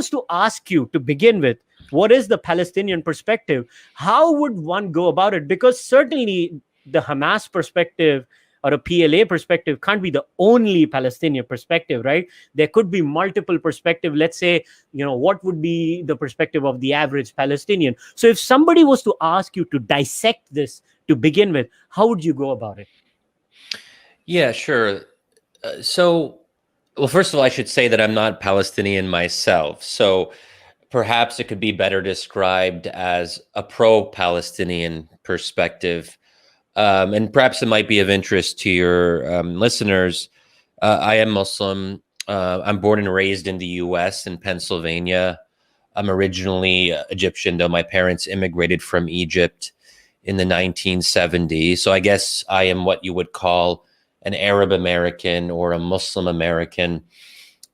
was to ask you to begin with, what is the Palestinian perspective? How would one go about it? Because certainly the Hamas perspective or a PLA perspective can't be the only Palestinian perspective, right? There could be multiple perspectives. Let's say, what would be the perspective of the average Palestinian? So if somebody was to ask you to dissect this to begin with, how would you go about it? Yeah, sure. Well, first of all, I should say that I'm not Palestinian myself. So perhaps it could be better described as a pro-Palestinian perspective. And perhaps it might be of interest to your listeners. I am Muslim. I'm born and raised in the U.S. in Pennsylvania. I'm originally Egyptian, though my parents immigrated from Egypt in the 1970s. So I guess I am what you would call an Arab American or a Muslim American.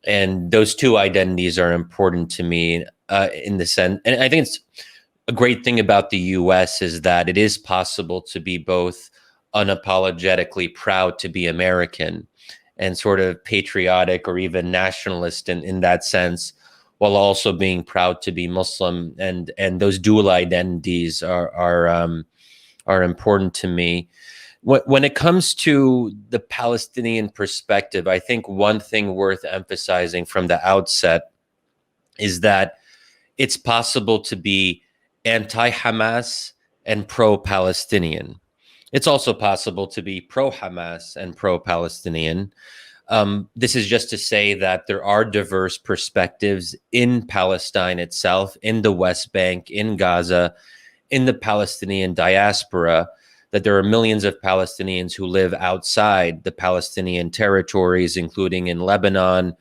And those two identities are important to me in the sense. And I think it's a great thing about the U.S. is that it is possible to be both unapologetically proud to be American and sort of patriotic or even nationalist in that sense, while also being proud to be Muslim. And those dual identities are important to me. When it comes to the Palestinian perspective, I think one thing worth emphasizing from the outset is that it's possible to be anti-Hamas and pro-Palestinian. It's also possible to be pro-Hamas and pro-Palestinian. This is just to say that there are diverse perspectives in Palestine itself, in the West Bank, in Gaza, in the Palestinian diaspora, that there are millions of Palestinians who live outside the Palestinian territories, including in Lebanon,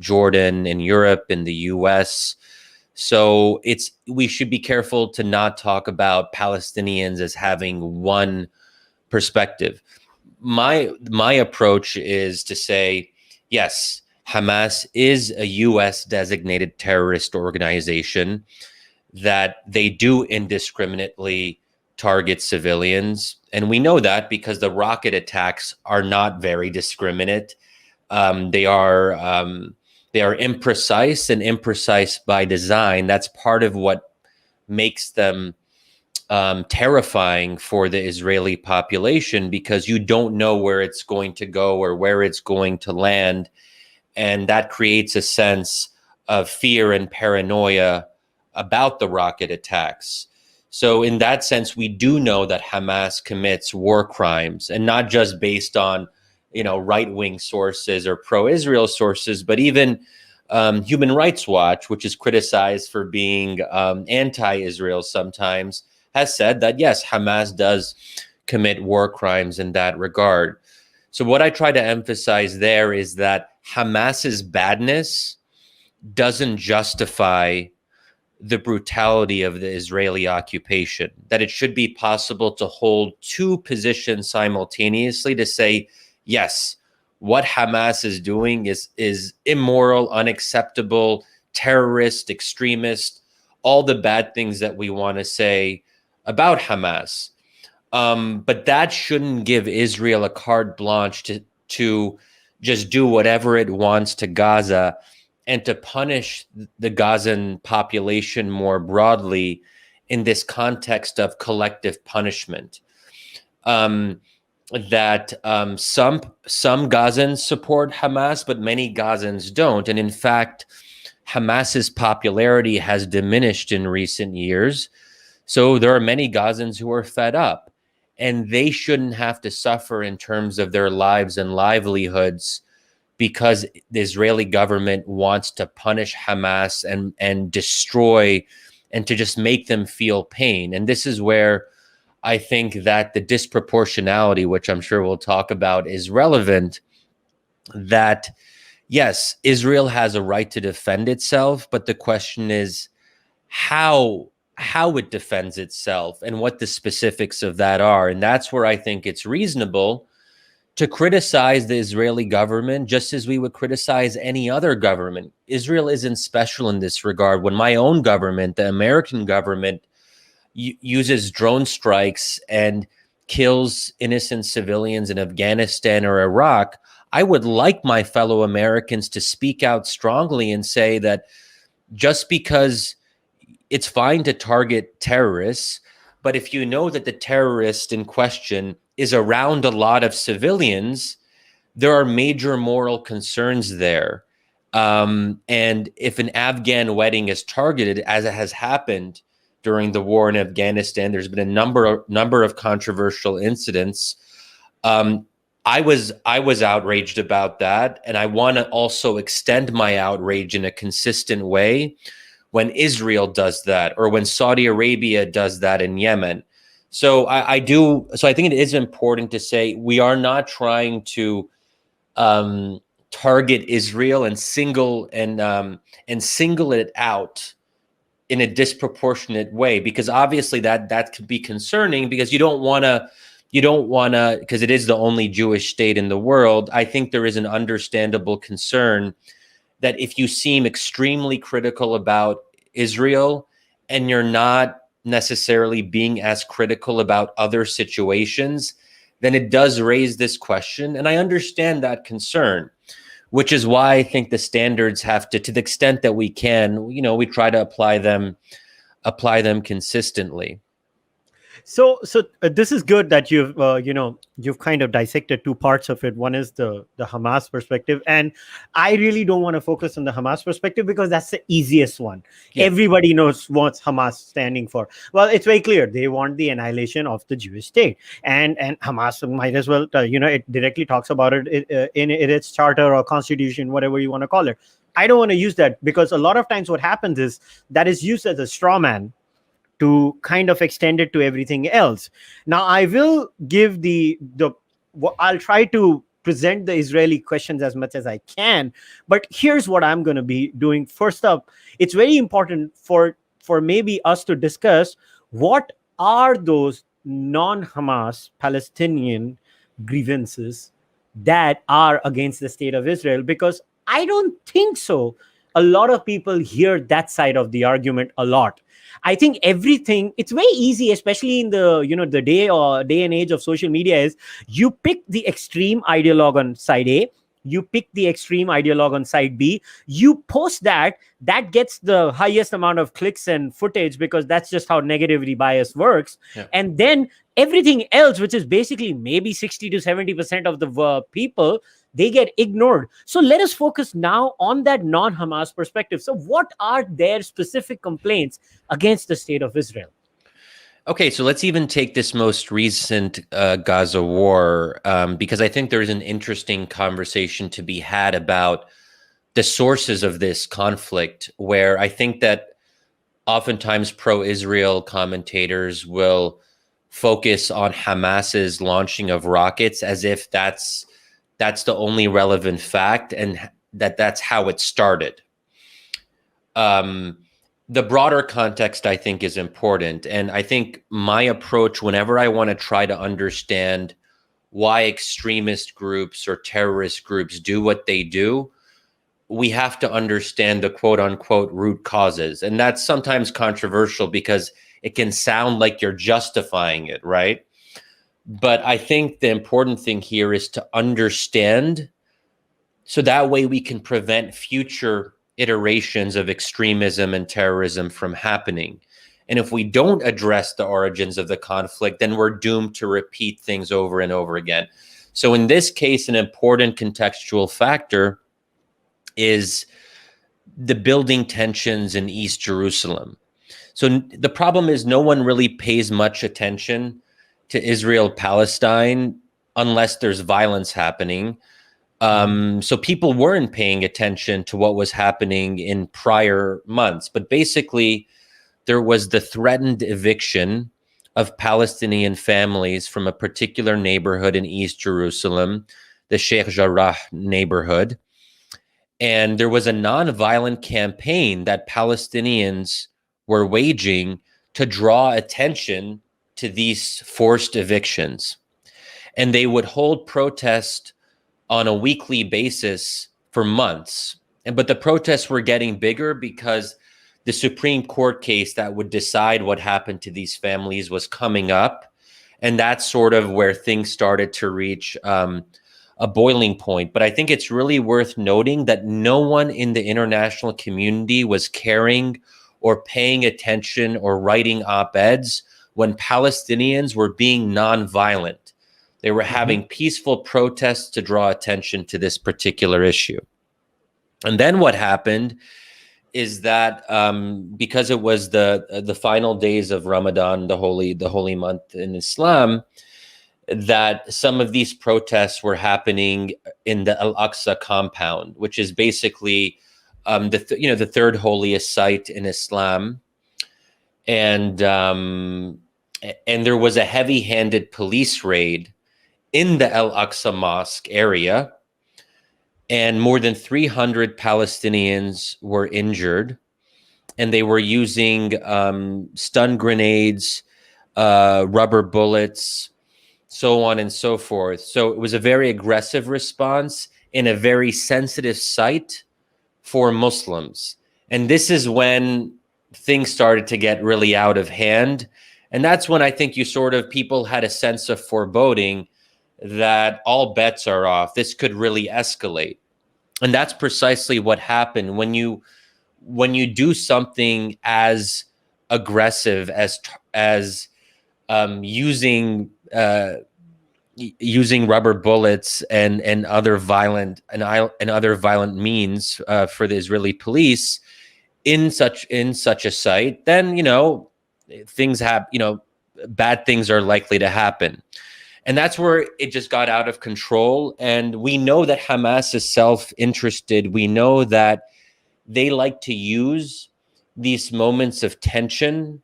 Jordan, in Europe, in the US. So we should be careful to not talk about Palestinians as having one perspective. My approach is to say, yes, Hamas is a US designated terrorist organization, that they do indiscriminately target civilians. And we know that because the rocket attacks are not very discriminate. They are imprecise and imprecise by design. That's part of what makes them terrifying for the Israeli population, because you don't know where it's going to go or where it's going to land. And that creates a sense of fear and paranoia about the rocket attacks. So in that sense, we do know that Hamas commits war crimes, and not just based on, right-wing sources or pro-Israel sources, but even Human Rights Watch, which is criticized for being anti-Israel sometimes, has said that, yes, Hamas does commit war crimes in that regard. So what I try to emphasize there is that Hamas's badness doesn't justify the brutality of the Israeli occupation, that it should be possible to hold two positions simultaneously, to say, yes, what Hamas is doing is immoral, unacceptable, terrorist, extremist, all the bad things that we want to say about Hamas. But that shouldn't give Israel a carte blanche to just do whatever it wants to Gaza and to punish the Gazan population more broadly in this context of collective punishment. Some Gazans support Hamas, but many Gazans don't. And in fact, Hamas's popularity has diminished in recent years. So there are many Gazans who are fed up, and they shouldn't have to suffer in terms of their lives and livelihoods because the Israeli government wants to punish Hamas and destroy, and to just make them feel pain. And this is where I think that the disproportionality, which I'm sure we'll talk about, is relevant. That, yes, Israel has a right to defend itself, but the question is how it defends itself and what the specifics of that are. And that's where I think it's reasonable to criticize the Israeli government just as we would criticize any other government. Israel isn't special in this regard. When my own government, the American government, uses drone strikes and kills innocent civilians in Afghanistan or Iraq, I would like my fellow Americans to speak out strongly and say that just because it's fine to target terrorists, but if you know that the terrorist in question is around a lot of civilians, there are major moral concerns there. And if an Afghan wedding is targeted, as it has happened during the war in Afghanistan, there's been a number of controversial incidents. I was outraged about that, and I want to also extend my outrage in a consistent way when Israel does that, or when Saudi Arabia does that in Yemen. So I think it is important to say we are not trying to target Israel and single it out in a disproportionate way, because obviously that could be concerning, because you don't want to, because it is the only Jewish state in the world. I think there is an understandable concern that if you seem extremely critical about Israel and you're not necessarily being as critical about other situations, then it does raise this question. And I understand that concern, which is why I think the standards have to the extent that we can, we try to apply them consistently. So this is good that you've kind of dissected two parts of it. One is the Hamas perspective, and I really don't want to focus on the Hamas perspective because that's the easiest one. Yeah. Everybody knows what's Hamas standing for. Well, it's very clear. They want the annihilation of the Jewish state, and Hamas might as well, it directly talks about it in its charter or constitution, whatever you want to call it. I don't want to use that because a lot of times what happens is that is used as a straw man to kind of extend it to everything else. Now, I will give I'll try to present the Israeli questions as much as I can, but here's what I'm going to be doing. First up, it's very important for maybe us to discuss what are those non-Hamas Palestinian grievances that are against the state of Israel, because I don't think so. A lot of people hear that side of the argument a lot. I think it's very easy, especially in the the day and age of social media, is you pick the extreme ideologue on side A, you pick the extreme ideologue on side B, you post that gets the highest amount of clicks and footage, because that's just how negativity bias works. Yeah. And then everything else, which is basically maybe 60 to 70% of the people, they get ignored. So let us focus now on that non-Hamas perspective. So what are their specific complaints against the state of Israel? Okay, so let's even take this most recent Gaza war, because I think there's an interesting conversation to be had about the sources of this conflict, where I think that oftentimes pro-Israel commentators will focus on Hamas's launching of rockets as if that's the only relevant fact, and that's how it started. The broader context, I think, is important. And I think my approach, whenever I want to try to understand why extremist groups or terrorist groups do what they do, we have to understand the quote unquote root causes. And that's sometimes controversial because it can sound like you're justifying it, right? But I think the important thing here is to understand, so that way we can prevent future iterations of extremism and terrorism from happening. And if we don't address the origins of the conflict, then we're doomed to repeat things over and over again. So in this case, an important contextual factor is the building tensions in East Jerusalem. So the problem is no one really pays much attention to Israel Palestine unless there's violence happening. So people weren't paying attention to what was happening in prior months. But basically, there was the threatened eviction of Palestinian families from a particular neighborhood in East Jerusalem, the Sheikh Jarrah neighborhood. And there was a nonviolent campaign that Palestinians were waging to draw attention to these forced evictions. And they would hold protests on a weekly basis for months. But the protests were getting bigger because the Supreme Court case that would decide what happened to these families was coming up. And that's sort of where things started to reach a boiling point. But I think it's really worth noting that no one in the international community was caring or paying attention or writing op-eds when Palestinians were being nonviolent. They were having peaceful protests to draw attention to this particular issue. And then what happened is that because it was the final days of Ramadan, the holy month in Islam, that some of these protests were happening in the Al-Aqsa compound, which is basically the third holiest site in Islam, and there was a heavy-handed police raid in the Al-Aqsa mosque area, and more than 300 Palestinians were injured, and they were using stun grenades, rubber bullets, so on and so forth. So it was a very aggressive response in a very sensitive site for Muslims. And this is when things started to get really out of hand. And that's when I think people had a sense of foreboding that all bets are off. This could really escalate. And that's precisely what happened when you do something as aggressive as using rubber bullets and other violent means for the Israeli police in such a site, then things bad things are likely to happen. And that's where it just got out of control. And we know that Hamas is self-interested. We know that they like to use these moments of tension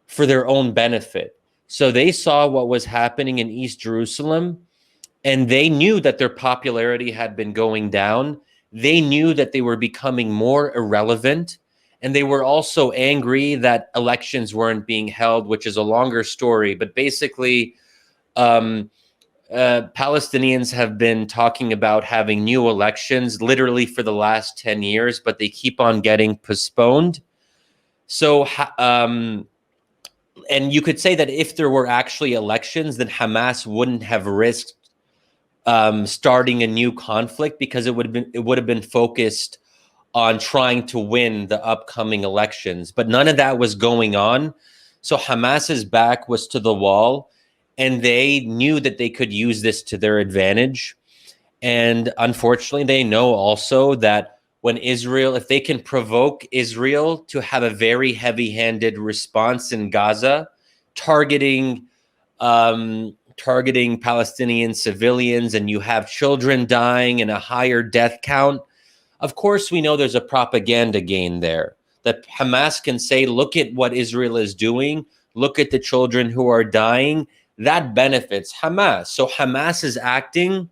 for their own benefit. So they saw what was happening in East Jerusalem, and they knew that their popularity had been going down. They knew that they were becoming more irrelevant, and they were also angry that elections weren't being held, which is a longer story. But basically, Palestinians have been talking about having new elections literally for the last 10 years, but they keep on getting postponed. So, and you could say that if there were actually elections, then Hamas wouldn't have risked starting a new conflict, because it would have been focused on trying to win the upcoming elections. But none of that was going on. So Hamas's back was to the wall, and they knew that they could use this to their advantage. And unfortunately, they know also that if they can provoke Israel to have a very heavy-handed response in Gaza, targeting Palestinian civilians, and you have children dying and a higher death count, of course, we know there's a propaganda gain there. That Hamas can say, look at what Israel is doing, look at the children who are dying. That benefits Hamas. So Hamas is acting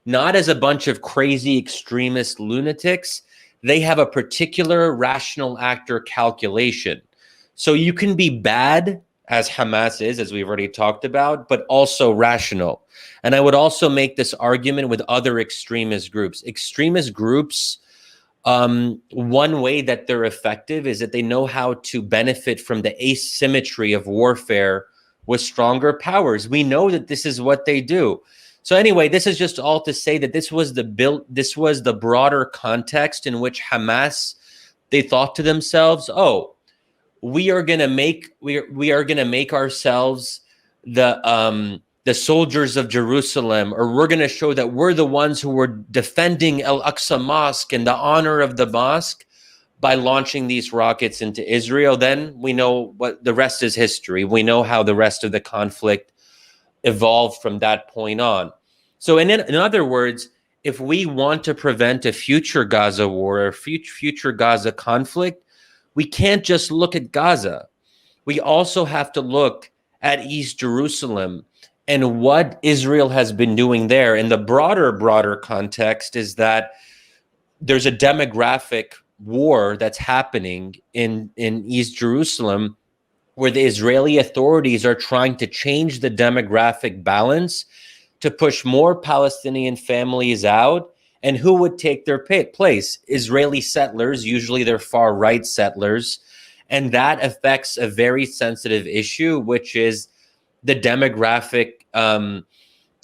not as a bunch of crazy extremist lunatics. They have a particular rational actor calculation. So you can be bad, as Hamas is, as we've already talked about, but also rational. And I would also make this argument with other extremist groups. Extremist groups, one way that they're effective is that they know how to benefit from the asymmetry of warfare with stronger powers. We know that this is what they do. So anyway, this is just all to say that this was the broader context in which Hamas, they thought to themselves, oh, we are going to make ourselves the soldiers of Jerusalem, or we're going to show that we're the ones who were defending Al-Aqsa Mosque and the honor of the mosque by launching these rockets into Israel. Then we know what the rest is history. We know how the rest of the conflict evolved from that point on. So in other words, if we want to prevent a future Gaza war or future Gaza conflict, we can't just look at Gaza. We also have to look at East Jerusalem and what Israel has been doing there. And the broader context is that there's a demographic war that's happening in East Jerusalem, where the Israeli authorities are trying to change the demographic balance to push more Palestinian families out. And who would take their place? Israeli settlers, usually they're far-right settlers. And that affects a very sensitive issue, which is the demographic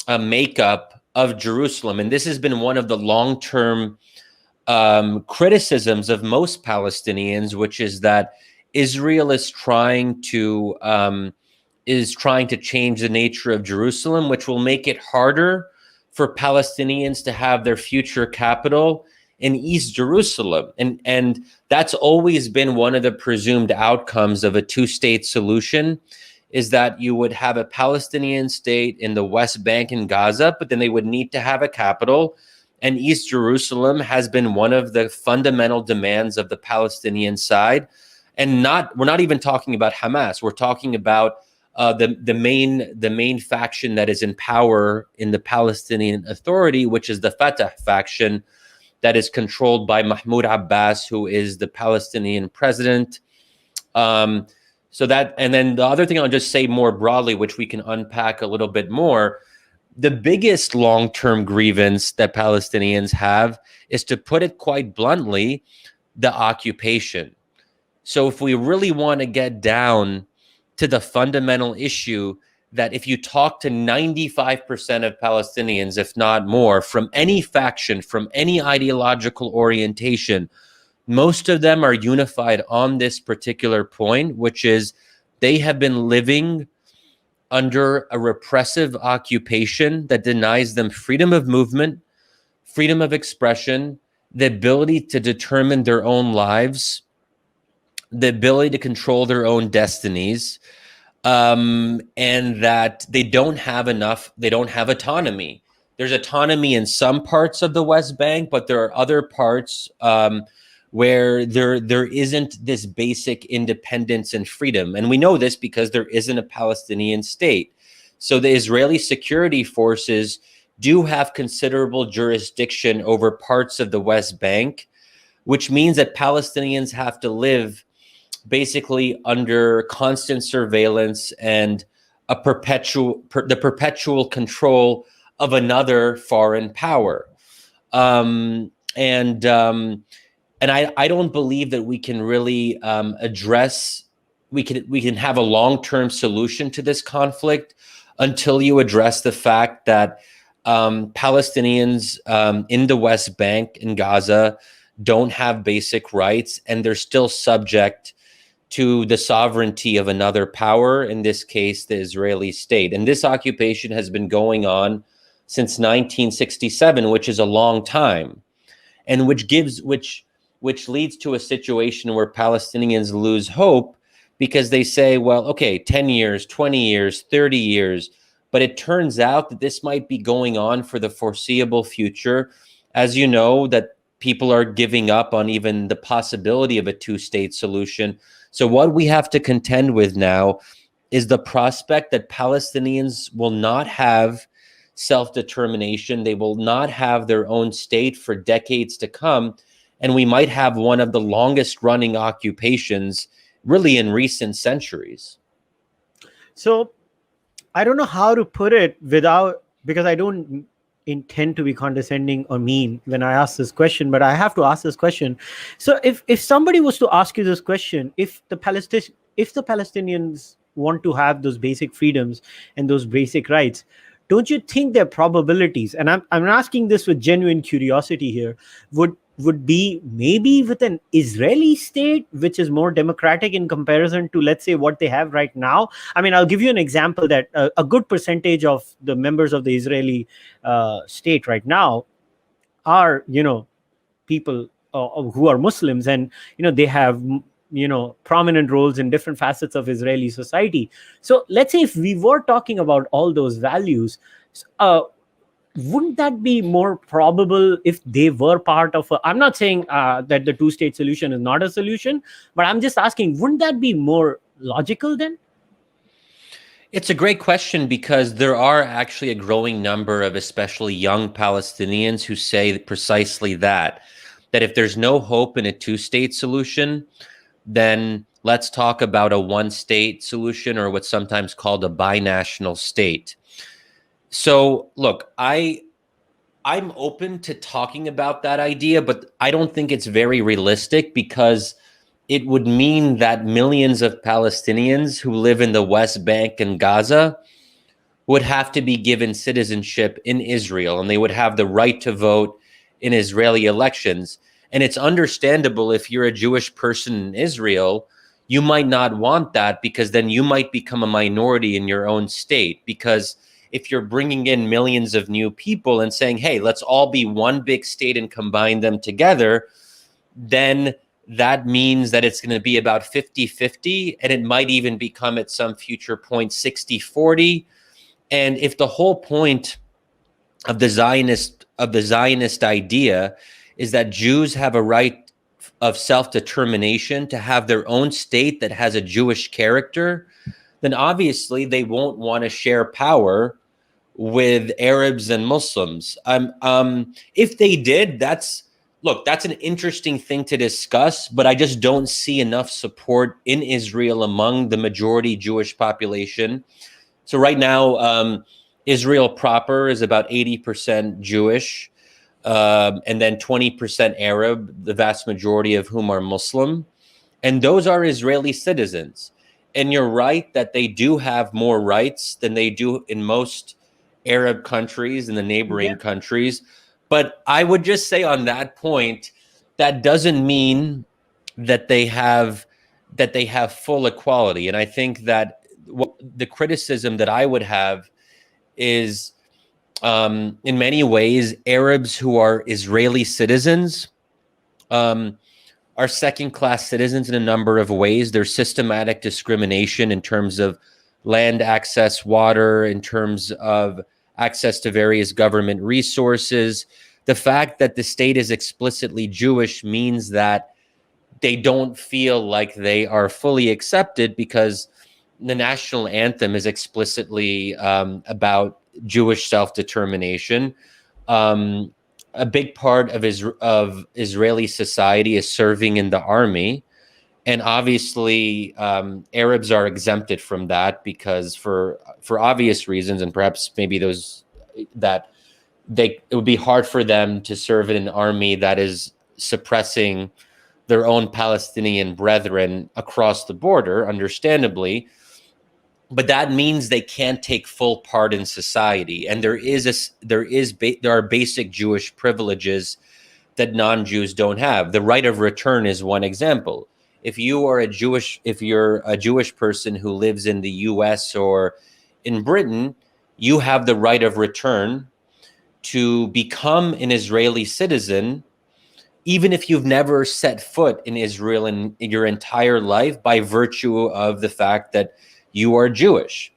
makeup of Jerusalem. And this has been one of the long-term criticisms of most Palestinians, which is that Israel is trying to change the nature of Jerusalem, which will make it harder for Palestinians to have their future capital in East Jerusalem. And that's always been one of the presumed outcomes of a two-state solution, is that you would have a Palestinian state in the West Bank and Gaza, but then they would need to have a capital. And East Jerusalem has been one of the fundamental demands of the Palestinian side. And we're not even talking about Hamas. We're talking about the main faction that is in power in the Palestinian Authority, which is the Fatah faction that is controlled by Mahmoud Abbas, who is the Palestinian president. So that, and then the other thing I'll just say more broadly, which we can unpack a little bit more, the biggest long-term grievance that Palestinians have is, to put it quite bluntly, the occupation. So if we really want to get down to the fundamental issue, that if you talk to 95% of Palestinians, if not more, from any faction, from any ideological orientation, most of them are unified on this particular point, which is they have been living under a repressive occupation that denies them freedom of movement, freedom of expression, the ability to determine their own lives, the ability to control their own destinies, and that they don't have autonomy. There's autonomy in some parts of the West Bank, but there are other parts where there isn't this basic independence and freedom. And we know this because there isn't a Palestinian state. So the Israeli security forces do have considerable jurisdiction over parts of the West Bank, which means that Palestinians have to live basically under constant surveillance and the perpetual control of another foreign power. And I don't believe that we can really we can have a long-term solution to this conflict until you address the fact that Palestinians in the West Bank and Gaza don't have basic rights, and they're still subject to the sovereignty of another power, in this case, the Israeli state. And this occupation has been going on since 1967, which is a long time, and which leads to a situation where Palestinians lose hope, because they say, well, okay, 10 years, 20 years, 30 years, but it turns out that this might be going on for the foreseeable future. As you know, that people are giving up on even the possibility of a two-state solution. So what we have to contend with now is the prospect that Palestinians will not have self-determination. They will not have their own state for decades to come. And we might have one of the longest running occupations really in recent centuries. So I don't know how to put it because I don't intend to be condescending or mean when I ask this question, but I have to ask this question. So if somebody was to ask you this question, if the Palestinians want to have those basic freedoms and those basic rights, don't you think their probabilities, and I'm asking this with genuine curiosity here, would be maybe with an Israeli state, which is more democratic in comparison to, let's say, what they have right now? I mean, I'll give you an example that a good percentage of the members of the Israeli state right now are, people who are Muslims, and, they have, prominent roles in different facets of Israeli society. So let's say if we were talking about all those values, wouldn't that be more probable if they were part of I'm not saying that the two-state solution is not a solution, but I'm just asking, wouldn't that be more logical then? It's a great question, because there are actually a growing number of especially young Palestinians who say precisely that if there's no hope in a two-state solution, then let's talk about a one-state solution, or what's sometimes called a binational state. So look, I'm open to talking about that idea, but I don't think it's very realistic, because it would mean that millions of Palestinians who live in the West Bank and Gaza would have to be given citizenship in Israel, and they would have the right to vote in Israeli elections. And it's understandable if you're a Jewish person in Israel, you might not want that, because then you might become a minority in your own state. Because if you're bringing in millions of new people and saying, hey, let's all be one big state and combine them together, then that means that it's going to be about 50-50, and it might even become at some future point 60-40. And if the whole point of the Zionist idea is that Jews have a right of self-determination to have their own state that has a Jewish character, then obviously they won't want to share power with Arabs and Muslims. If they did, that's an interesting thing to discuss, but I just don't see enough support in Israel among the majority Jewish population. So right now, Israel proper is about 80% Jewish, and then 20% Arab, the vast majority of whom are Muslim. And those are Israeli citizens. And you're right that they do have more rights than they do in most Arab countries and the neighboring countries. But I would just say on that point, that doesn't mean that they have full equality. And I think that the criticism that I would have is, in many ways, Arabs who are Israeli citizens are second-class citizens in a number of ways. There's systematic discrimination in terms of land access, water, in terms of access to various government resources. The fact that the state is explicitly Jewish means that they don't feel like they are fully accepted, because the national anthem is explicitly about Jewish self-determination. A big part of Israeli society is serving in the army. And obviously, Arabs are exempted from that because for obvious reasons, and perhaps maybe those that it would be hard for them to serve in an army that is suppressing their own Palestinian brethren across the border, understandably. But that means they can't take full part in society, and there are basic Jewish privileges that non-Jews don't have. The right of return is one example. If you're a Jewish person who lives in the U.S. or in Britain, you have the right of return to become an Israeli citizen, even if you've never set foot in Israel in your entire life, by virtue of the fact that you are Jewish.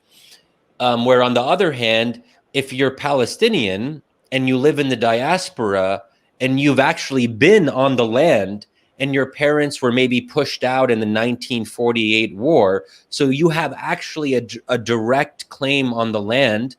Where on the other hand, if you're Palestinian and you live in the diaspora and you've actually been on the land, and your parents were maybe pushed out in the 1948 war, so you have actually a direct claim on the land,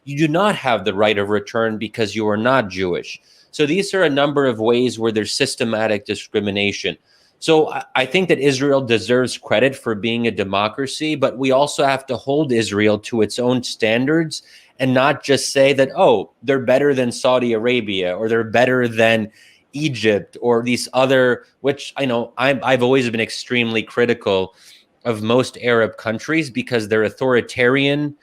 you do not have the right of return because you are not Jewish. So these are a number of ways where there's systematic discrimination. So I think that Israel deserves credit for being a democracy, but we also have to hold Israel to its own standards and not just say that, oh, they're better than Saudi Arabia, or they're better than Egypt, or these other, which I know I've always been extremely critical of most Arab countries because they're authoritarian,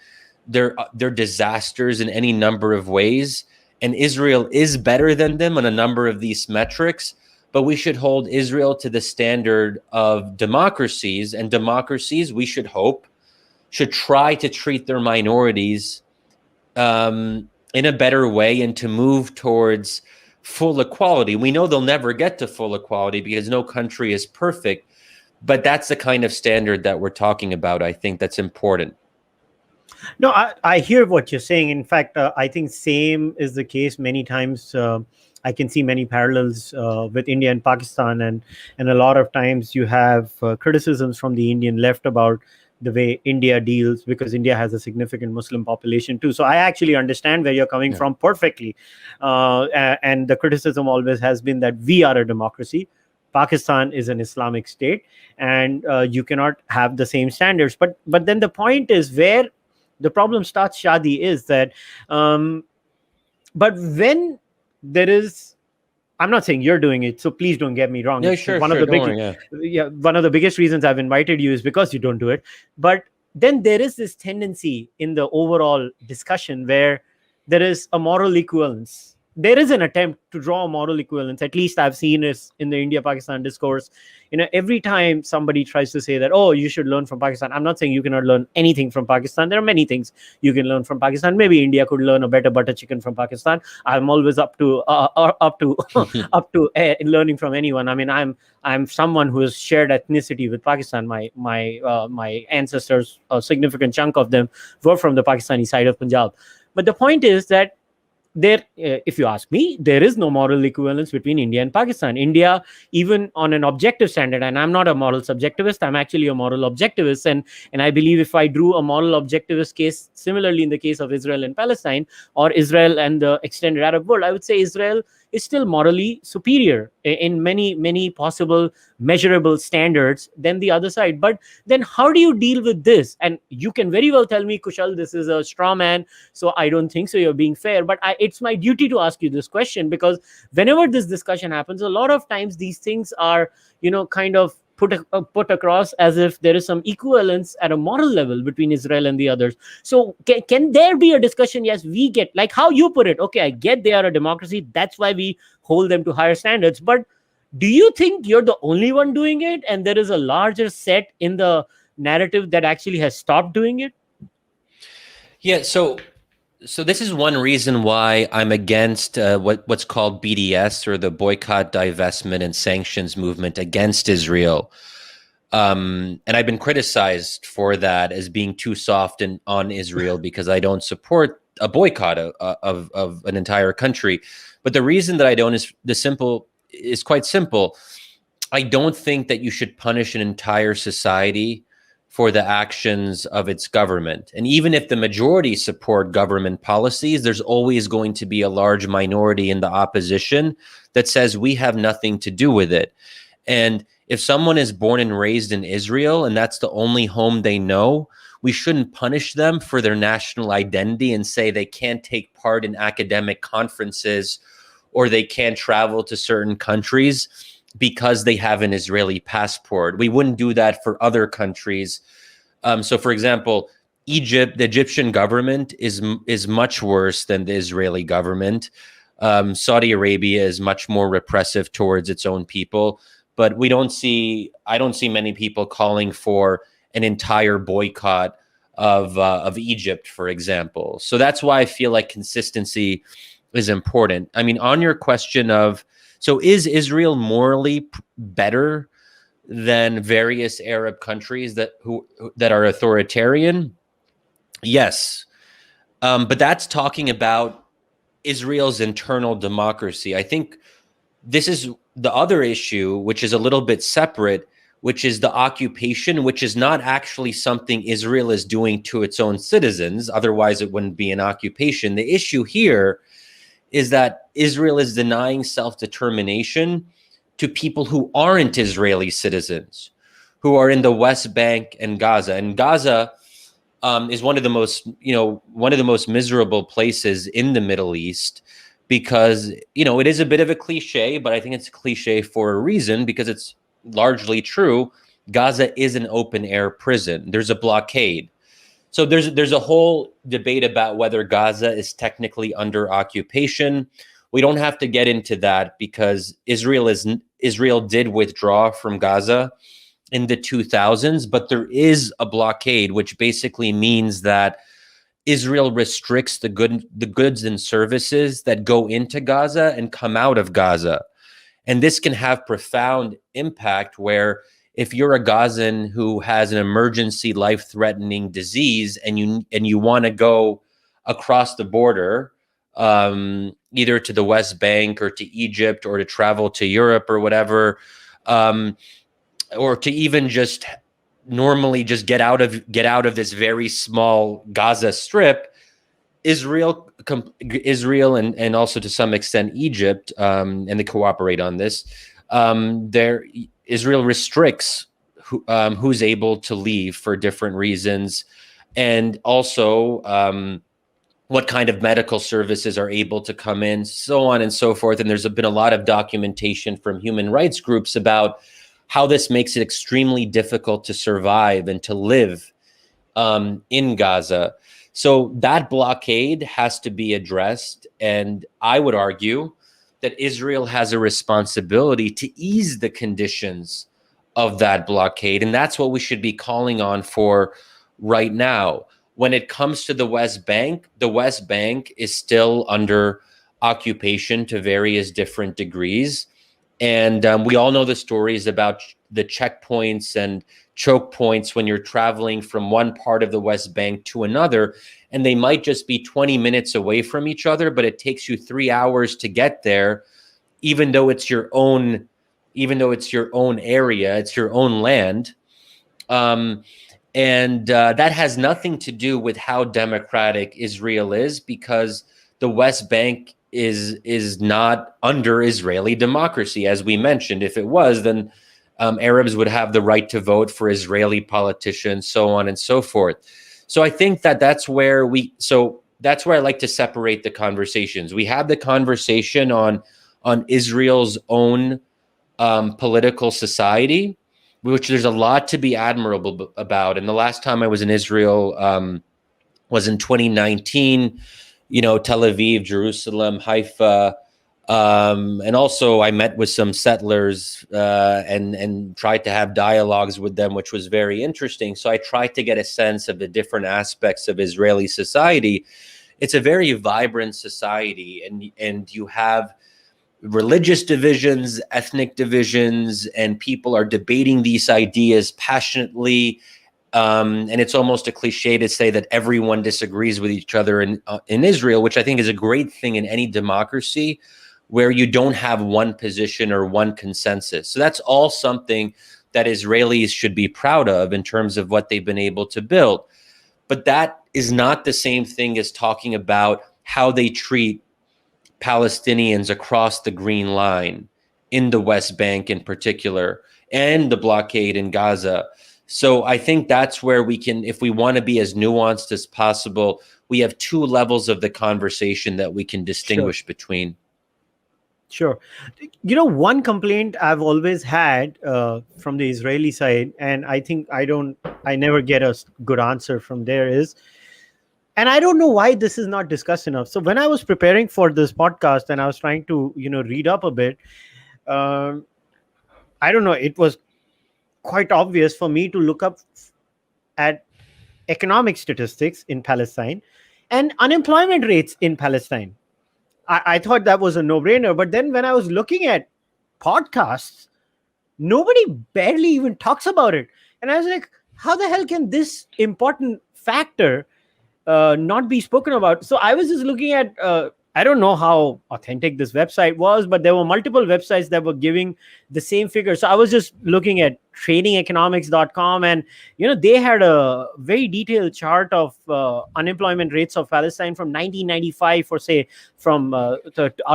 they're disasters in any number of ways, and Israel is better than them on a number of these metrics. But we should hold Israel to the standard of democracies, and democracies, we should hope, should try to treat their minorities in a better way and to move towards full equality. We know they'll never get to full equality because no country is perfect, but that's the kind of standard that we're talking about. I think that's important. No, I hear what you're saying. In fact, I think same is the case many times. I can see many parallels with India and Pakistan, and a lot of times you have criticisms from the Indian left about the way India deals, because India has a significant Muslim population too. So I actually understand where you're coming from perfectly. And the criticism always has been that we are a democracy. Pakistan is an Islamic state, and you cannot have the same standards. But then the point is where the problem starts, Shadi, is that but when there is, I'm not saying you're doing it, so please don't get me wrong. Yeah, sure, one of the biggest reasons I've invited you is because you don't do it. But then there is this tendency in the overall discussion where there is a moral equivalence. There is an attempt to draw a moral equivalence. At least I've seen it in the India-Pakistan discourse. Every time somebody tries to say that, oh, you should learn from Pakistan. I'm not saying you cannot learn anything from Pakistan. There are many things you can learn from Pakistan. Maybe India could learn a better butter chicken from Pakistan. I'm always up to up to learning from anyone. I mean, I'm someone who has shared ethnicity with Pakistan. My ancestors, a significant chunk of them, were from the Pakistani side of Punjab. But the point is that if you ask me, there is no moral equivalence between India and Pakistan. India, even on an objective standard, and I'm not a moral subjectivist, I'm actually a moral objectivist, and I believe if I drew a moral objectivist case similarly in the case of Israel and Palestine, or Israel and the extended Arab world, I would say Israel is still morally superior in many possible measurable standards than the other side. But then how do you deal with this? And you can very well tell me, Kushal, this is a straw man, so I don't think so, you're being fair. But it's my duty to ask you this question, because whenever this discussion happens, a lot of times these things are kind of put across as if there is some equivalence at a moral level between Israel and the others. So can there be a discussion? Yes, we get, like how you put it, okay, I get they are a democracy, that's why we hold them to higher standards. But do you think you're the only one doing it, and there is a larger set in the narrative that actually has stopped doing it? Yeah, so this is one reason why I'm against what's called BDS, or the boycott, divestment, and sanctions movement against Israel. And I've been criticized for that as being too soft on Israel, because I don't support a boycott of an entire country. But the reason that I don't is quite simple. I don't think that you should punish an entire society for the actions of its government. And even if the majority support government policies, there's always going to be a large minority in the opposition that says we have nothing to do with it. And if someone is born and raised in Israel and that's the only home they know, we shouldn't punish them for their national identity and say they can't take part in academic conferences or they can't travel to certain countries because they have an Israeli passport. We wouldn't do that for other countries. So, for example, Egypt, the Egyptian government is much worse than the Israeli government. Saudi Arabia is much more repressive towards its own people. But I don't see many people calling for an entire boycott of Egypt, for example. So that's why I feel like consistency is important. I mean, on your question of, so is Israel morally better than various Arab countries that are authoritarian? Yes. But that's talking about Israel's internal democracy. I think this is the other issue, which is a little bit separate, which is the occupation, which is not actually something Israel is doing to its own citizens. Otherwise, it wouldn't be an occupation. The issue here is that Israel is denying self-determination to people who aren't Israeli citizens, who are in the West Bank and Gaza. And Gaza is one of the most miserable places in the Middle East, because it is a bit of a cliche, but I think it's a cliche for a reason, because it's largely true. Gaza is an open air prison. There's a blockade. So there's a whole debate about whether Gaza is technically under occupation. We don't have to get into that, because Israel did withdraw from Gaza in the 2000s, but there is a blockade, which basically means that Israel restricts the goods and services that go into Gaza and come out of Gaza. And this can have profound impact, where if you're a Gazan who has an emergency life-threatening disease and you want to go across the border, either to the West Bank or to Egypt, or to travel to Europe or whatever, or to even just normally just get out of this very small Gaza Strip, Israel and also to some extent Egypt, and they cooperate on this. Israel restricts who's able to leave for different reasons, and also what kind of medical services are able to come in, so on and so forth. And there's been a lot of documentation from human rights groups about how this makes it extremely difficult to survive and to live in Gaza. So that blockade has to be addressed. And I would argue that Israel has a responsibility to ease the conditions of that blockade. And that's what we should be calling on for right now. When it comes to the West Bank is still under occupation to various different degrees. And we all know the stories about the checkpoints and choke points when you're traveling from one part of the West Bank to another, and they might just be 20 minutes away from each other, but it takes you 3 hours to get there, even though it's your own area, it's your own land. That has nothing to do with how democratic Israel is, because the West Bank is not under Israeli democracy. As we mentioned, if it was, then Arabs would have the right to vote for Israeli politicians, so on and so forth. So I think that's where I like to separate the conversations. We have the conversation on Israel's own political society, which there's a lot to be admirable about. And the last time I was in Israel was in 2019. Tel Aviv, Jerusalem, Haifa, and also I met with some settlers and tried to have dialogues with them, which was very interesting. So I tried to get a sense of the different aspects of Israeli society. It's a very vibrant society, and you have religious divisions, ethnic divisions, and people are debating these ideas passionately. And it's almost a cliche to say that everyone disagrees with each other in Israel, which I think is a great thing in any democracy where you don't have one position or one consensus. So that's all something that Israelis should be proud of in terms of what they've been able to build. But that is not the same thing as talking about how they treat Palestinians across the Green Line, in the West Bank in particular, and the blockade in Gaza. So I think that's where we can, if we want to be as nuanced as possible, we have two levels of the conversation that we can distinguish between. Sure. One complaint I've always had from the Israeli side, and I think I never get a good answer from there is, and I don't know why this is not discussed enough. So when I was preparing for this podcast and I was trying to, read up a bit, I don't know, it was quite obvious for me to look up at economic statistics in Palestine and unemployment rates in Palestine. I thought that was a no-brainer. But then when I was looking at podcasts, nobody barely even talks about it. And I was like, how the hell can this important factor not be spoken about? So I was just looking at, I don't know how authentic this website was, but there were multiple websites that were giving the same figure. So I was just looking at tradingeconomics.com, and they had a very detailed chart of unemployment rates of Palestine from 1995 for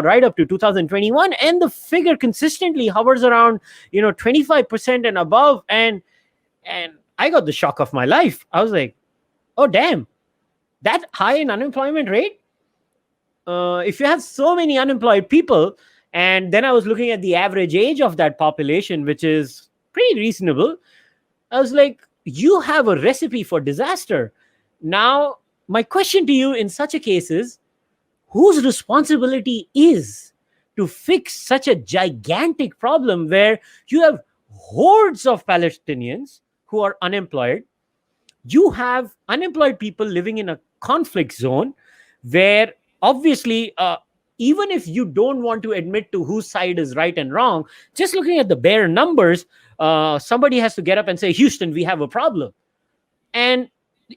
right up to 2021, and the figure consistently hovers around 25% and above. And I got the shock of my life. I was like, oh damn, that high in unemployment rate? If you have so many unemployed people, and then I was looking at the average age of that population, which is pretty reasonable, I was like, you have a recipe for disaster. Now, my question to you in such a case is, whose responsibility is to fix such a gigantic problem where you have hordes of Palestinians who are unemployed? You have unemployed people living in a conflict zone where obviously, even if you don't want to admit to whose side is right and wrong, just looking at the bare numbers, somebody has to get up and say, Houston, we have a problem. And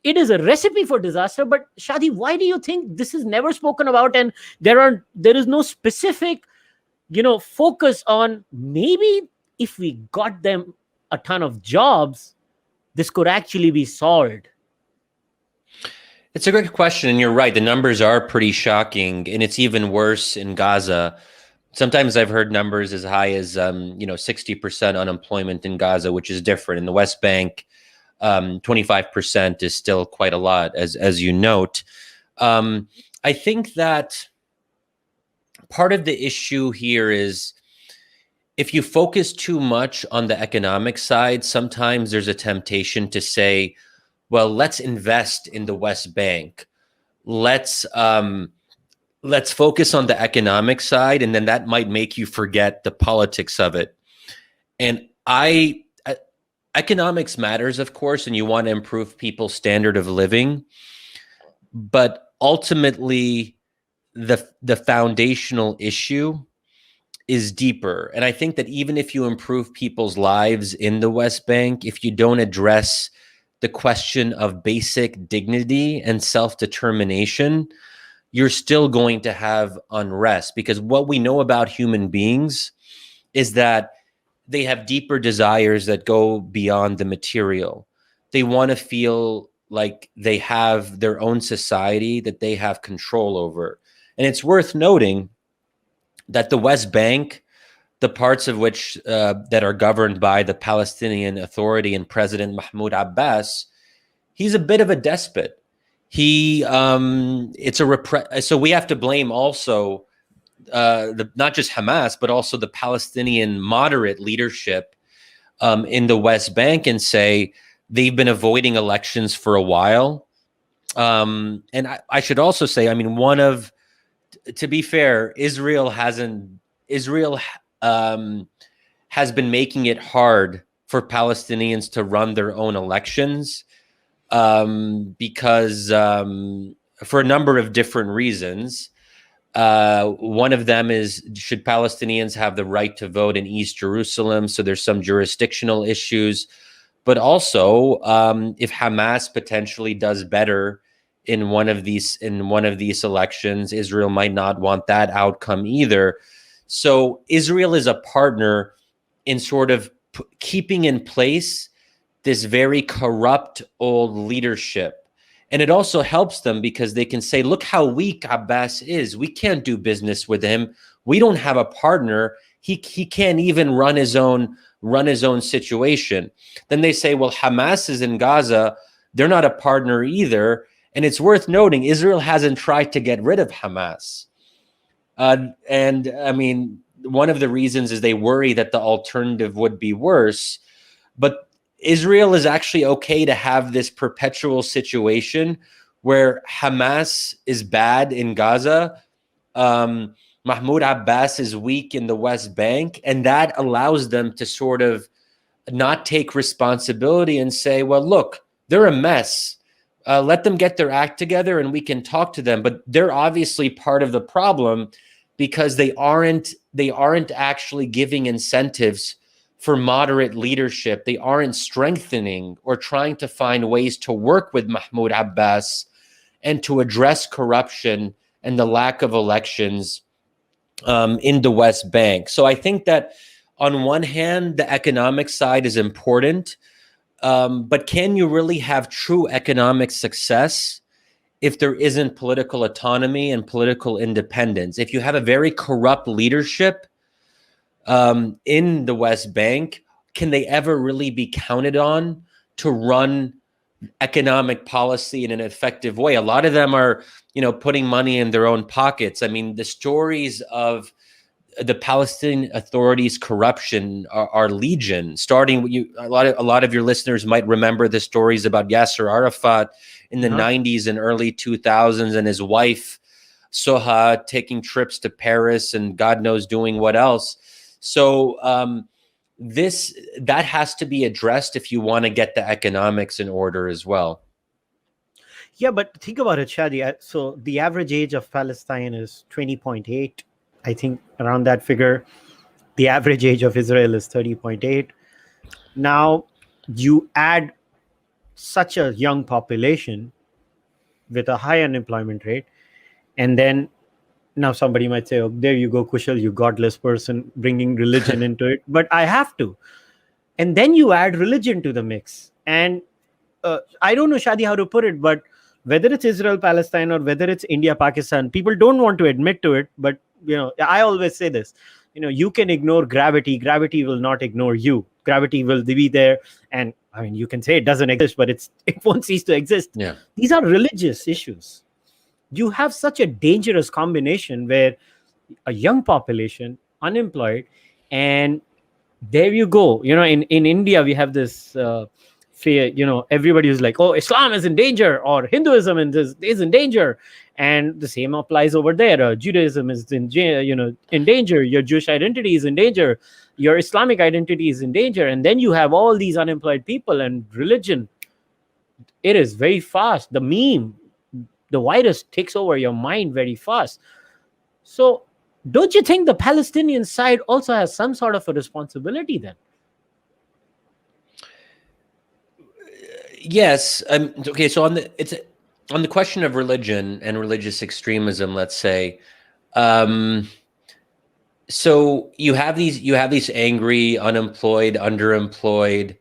it is a recipe for disaster. But Shadi, why do you think this is never spoken about? And there is no specific, focus on maybe if we got them a ton of jobs, this could actually be solved. It's a great question, and you're right. The numbers are pretty shocking, and it's even worse in Gaza. Sometimes I've heard numbers as high as 60% unemployment in Gaza, which is different. In the West Bank, 25% is still quite a lot, as you note. I think that part of the issue here is if you focus too much on the economic side, sometimes there's a temptation to say, well, let's invest in the West Bank. Let's focus on the economic side, and then that might make you forget the politics of it. And economics matters, of course, and you want to improve people's standard of living, but ultimately the foundational issue is deeper. And I think that even if you improve people's lives in the West Bank, if you don't address the question of basic dignity and self-determination, you're still going to have unrest. Because what we know about human beings is that they have deeper desires that go beyond the material. They want to feel like they have their own society that they have control over. And it's worth noting that the West Bank, the parts of which that are governed by the Palestinian Authority and President Mahmoud Abbas, he's a bit of a despot. So we have to blame also not just Hamas, but also the Palestinian moderate leadership in the West Bank, and say they've been avoiding elections for a while. And I should also say, I mean, to be fair, Israel has been making it hard for Palestinians to run their own elections because for a number of different reasons. One of them is, should Palestinians have the right to vote in East Jerusalem? So there's some jurisdictional issues, but also if Hamas potentially does better in one of these elections, Israel might not want that outcome either. So Israel is a partner in sort of keeping in place this very corrupt old leadership. And it also helps them because they can say, look how weak Abbas is. We can't do business with him. We don't have a partner. He can't even run his own situation. Then they say, well, Hamas is in Gaza. They're not a partner either. And it's worth noting, Israel hasn't tried to get rid of Hamas. And I mean, one of the reasons is they worry that the alternative would be worse. But Israel is actually okay to have this perpetual situation where Hamas is bad in Gaza, Mahmoud Abbas is weak in the West Bank, and that allows them to sort of not take responsibility and say, well, look, they're a mess. Let them get their act together and we can talk to them. But they're obviously part of the problem because they aren't actually giving incentives for moderate leadership. They aren't strengthening or trying to find ways to work with Mahmoud Abbas and to address corruption and the lack of elections in the West Bank. So I think that on one hand, the economic side is important, but can you really have true economic success if there isn't political autonomy and political independence? If you have a very corrupt leadership in the West Bank, can they ever really be counted on to run economic policy in an effective way? A lot of them are, putting money in their own pockets. I mean, the stories of the Palestinian Authority's corruption are legion. Starting with a lot of your listeners might remember the stories about Yasser Arafat in the 90s and early 2000s, and his wife Soha taking trips to Paris and God knows doing what else. So that has to be addressed if you want to get the economics in order as well. Yeah, but think about it, Shadi. So the average age of Palestine is 20.8. I think around that figure. The average age of Israel is 30.8. Now, you add such a young population with a high unemployment rate, and then now somebody might say, oh, there you go, Kushal, you godless person, bringing religion into it. But I have to. And then you add religion to the mix. And I don't know, Shadi, how to put it, but whether it's Israel Palestine or whether it's India Pakistan, people don't want to admit to it. But, I always say this, you can ignore gravity. Gravity will not ignore you. Gravity will be there. And I mean, you can say it doesn't exist, but it won't cease to exist. Yeah. These are religious issues. You have such a dangerous combination where a young population, unemployed, and there you go. In India, we have this fear, everybody is like, oh, Islam is in danger, or Hinduism is in danger. And the same applies over there. Judaism is in danger. Your Jewish identity is in danger. Your Islamic identity is in danger. And then you have all these unemployed people, and religion. It is very fast. The meme, the virus takes over your mind very fast. So don't you think the Palestinian side also has some sort of a responsibility then? Yes. Okay. So on the question of religion and religious extremism, let's say, so you have these angry, unemployed, underemployed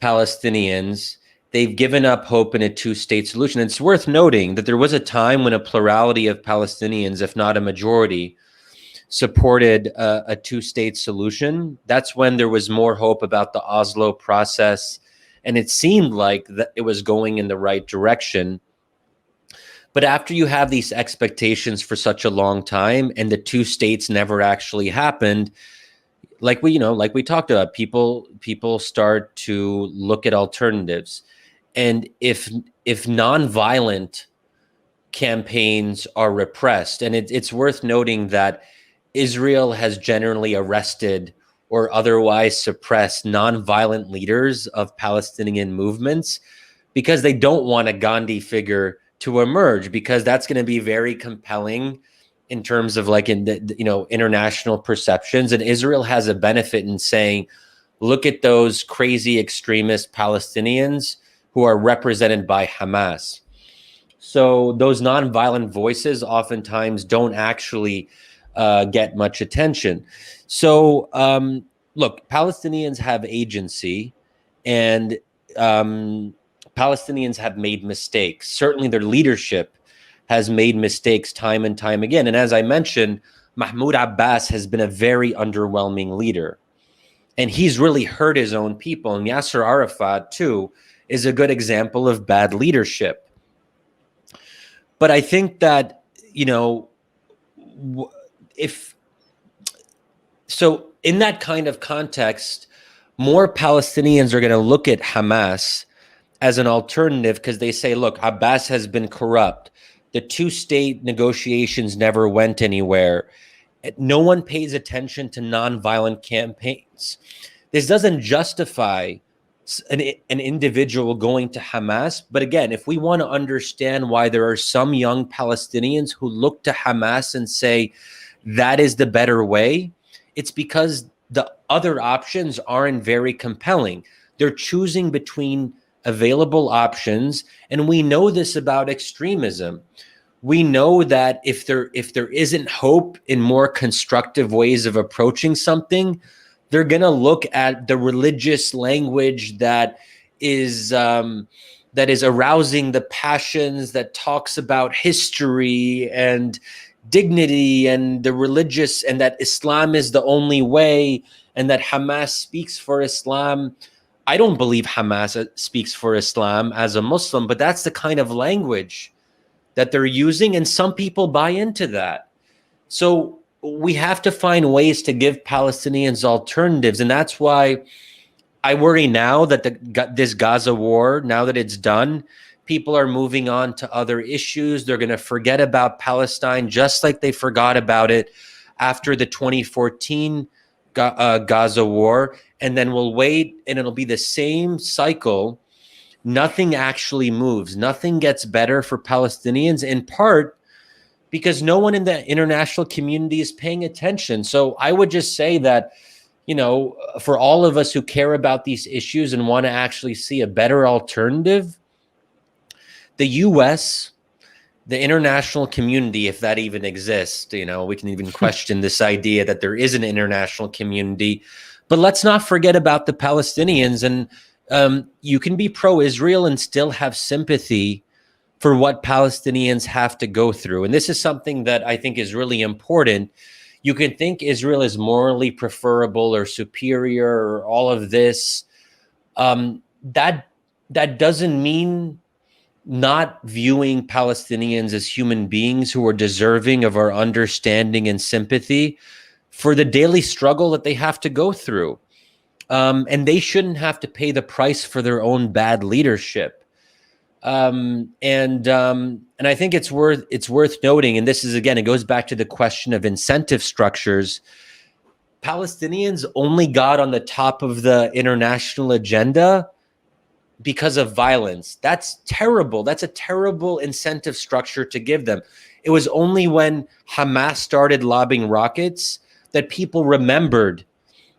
Palestinians. They've given up hope in a two-state solution. It's worth noting that there was a time when a plurality of Palestinians, if not a majority, supported a two-state solution. That's when there was more hope about the Oslo process, and it seemed like that it was going in the right direction. But after you have these expectations for such a long time, and the two states never actually happened, like we talked about, people start to look at alternatives. And if nonviolent campaigns are repressed, and it's worth noting that Israel has generally arrested or otherwise suppressed nonviolent leaders of Palestinian movements because they don't want a Gandhi figure to emerge, because that's going to be very compelling in terms of international perceptions. And Israel has a benefit in saying, look at those crazy extremist Palestinians who are represented by Hamas. So those nonviolent voices oftentimes don't actually get much attention. So look, Palestinians have agency, and Palestinians have made mistakes. Certainly their leadership has made mistakes time and time again. And as I mentioned, Mahmoud Abbas has been a very underwhelming leader. And he's really hurt his own people. And Yasser Arafat, too, is a good example of bad leadership. But I think that, in that kind of context, more Palestinians are going to look at Hamas as an alternative, because they say, look, Abbas has been corrupt. The two-state negotiations never went anywhere. No one pays attention to nonviolent campaigns. This doesn't justify an individual going to Hamas. But again, if we want to understand why there are some young Palestinians who look to Hamas and say that is the better way, it's because the other options aren't very compelling. They're choosing between available options. And we know this about extremism. We know that if there isn't hope in more constructive ways of approaching something, they're going to look at the religious language that is arousing the passions, that talks about history and dignity and the religious, and that Islam is the only way, and that Hamas speaks for Islam. I don't believe Hamas speaks for Islam as a Muslim, but that's the kind of language that they're using, and some people buy into that. So we have to find ways to give Palestinians alternatives, and that's why I worry now that this Gaza war, now that it's done, people are moving on to other issues. They're going to forget about Palestine, just like they forgot about it after the 2014 Gaza war, and then we'll wait, and it'll be the same cycle. Nothing actually moves. Nothing gets better for Palestinians, in part because no one in the international community is paying attention. So I would just say that, for all of us who care about these issues and want to actually see a better alternative, the U.S., the international community, if that even exists, we can even question this idea that there is an international community. But let's not forget about the Palestinians. And you can be pro-Israel and still have sympathy for what Palestinians have to go through. And this is something that I think is really important. You can think Israel is morally preferable or superior or all of this. That doesn't mean not viewing Palestinians as human beings who are deserving of our understanding and sympathy for the daily struggle that they have to go through. and they shouldn't have to pay the price for their own bad leadership. And I think it's worth noting, and this is, again, it goes back to the question of incentive structures. Palestinians only got on the top of the international agenda because of violence. That's terrible. That's a terrible incentive structure to give them. It was only when Hamas started lobbing rockets that people remembered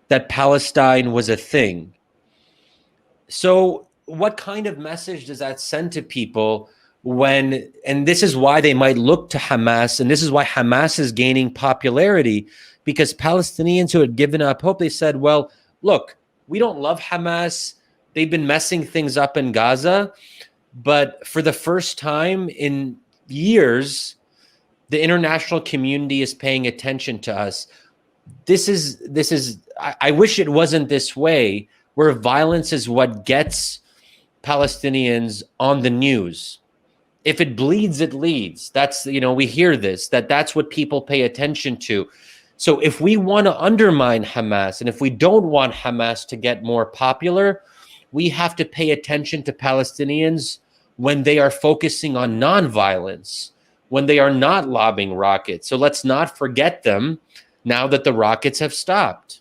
that Palestine was a thing. So what kind of message does that send to people when, and this is why they might look to Hamas, and this is why Hamas is gaining popularity, because Palestinians who had given up hope, they said, well, look, we don't love Hamas. They've been messing things up in Gaza, but for the first time in years, the international community is paying attention to us. I wish it wasn't this way, where violence is what gets Palestinians on the news. If it bleeds, it leads. That's, we hear this, that's what people pay attention to. So if we want to undermine Hamas, and if we don't want Hamas to get more popular, we have to pay attention to Palestinians when they are focusing on nonviolence, when they are not lobbing rockets. So let's not forget them now that the rockets have stopped.